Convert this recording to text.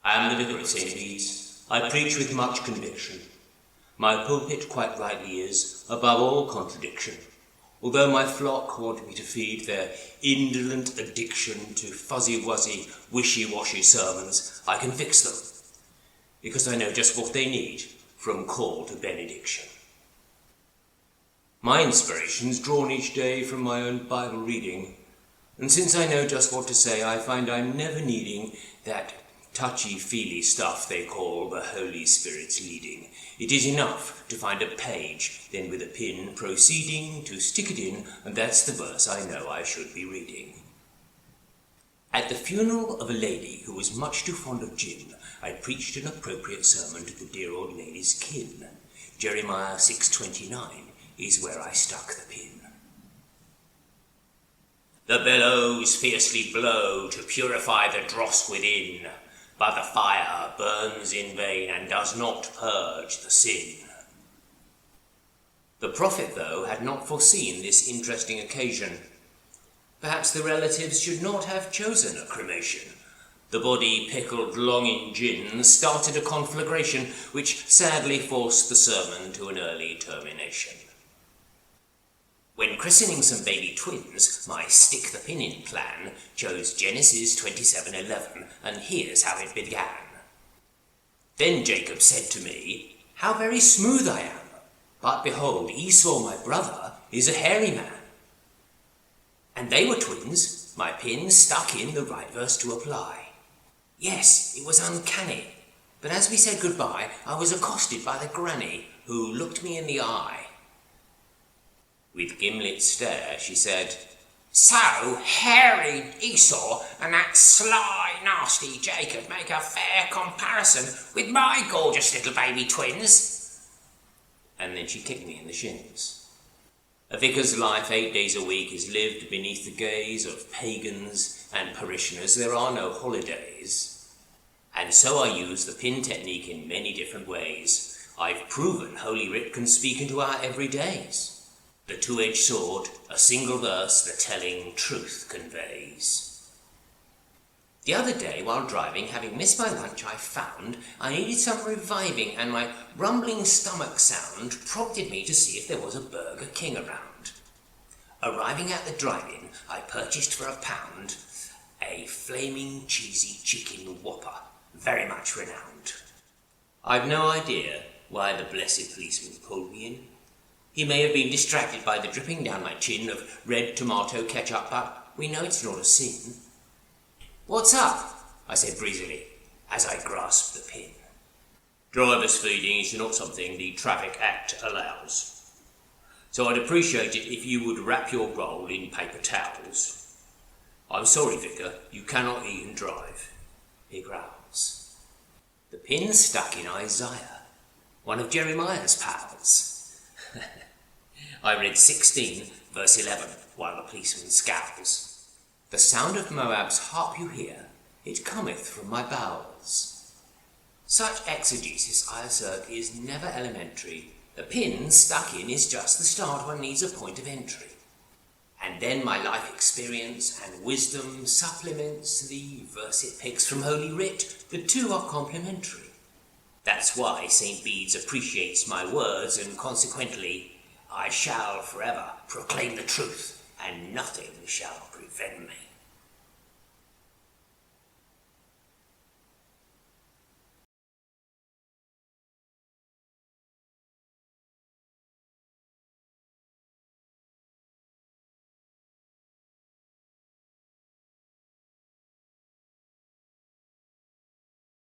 I am the Vicar of St. Bede's. I preach with much conviction. My pulpit quite rightly is, above all contradiction. Although my flock want me to feed their indolent addiction to fuzzy-wuzzy, wishy-washy sermons, I can fix them, because I know just what they need from call to benediction. My inspiration's drawn each day from my own Bible reading, and since I know just what to say, I find I'm never needing that touchy-feely stuff they call the Holy Spirit's leading. It is enough to find a page, then with a pin proceeding to stick it in, and that's the verse I know I should be reading. At the funeral of a lady who was much too fond of gin, I preached an appropriate sermon to the dear old lady's kin. Jeremiah 6:29 is where I stuck the pin. The bellows fiercely blow to purify the dross within, but the fire burns in vain and does not purge the sin. The prophet, though, had not foreseen this interesting occasion. Perhaps the relatives should not have chosen a cremation. The body, pickled long in gin, started a conflagration which sadly forced the sermon to an early termination. When christening some baby twins, my stick-the-pin-in plan chose Genesis 27:11, and here's how it began. Then Jacob said to me, "How very smooth I am! But behold, Esau my brother is a hairy man." And they were twins, my pin stuck in the right verse to apply. Yes, it was uncanny, but as we said goodbye, I was accosted by the granny, who looked me in the eye. With gimlet stare, she said, "So, hairy Esau and that sly, nasty Jacob make a fair comparison with my gorgeous little baby twins." And then she kicked me in the shins. A vicar's life 8 days a week is lived beneath the gaze of pagans and parishioners. There are no holidays. And so I use the pin technique in many different ways. I've proven Holy Writ can speak into our everydays. The two-edged sword, a single verse, the telling truth conveys. The other day, while driving, having missed my lunch, I found I needed some reviving, and my rumbling stomach sound prompted me to see if there was a Burger King around. Arriving at the drive-in, I purchased for £1 a flaming cheesy chicken whopper, very much renowned. I've no idea why the blessed policeman pulled me in. He may have been distracted by the dripping down my chin of red tomato ketchup, but we know it's not a sin. "What's up?" I said breezily, as I grasped the pin. "Driver's feeding is not something the Traffic Act allows. So I'd appreciate it if you would wrap your roll in paper towels. I'm sorry, Vicar, you cannot eat and drive," he growls. The pin stuck in Isaiah, one of Jeremiah's pals. I read 16, verse 11, while the policeman scowls. "The sound of Moab's harp you hear, it cometh from my bowels." Such exegesis, I assert, is never elementary. The pin stuck in is just the start. One needs a point of entry. And then my life experience and wisdom supplements the verse it picks from Holy Writ. The two are complementary. That's why St. Bede's appreciates my words, and consequently, I shall forever proclaim the truth, and nothing shall prevent me.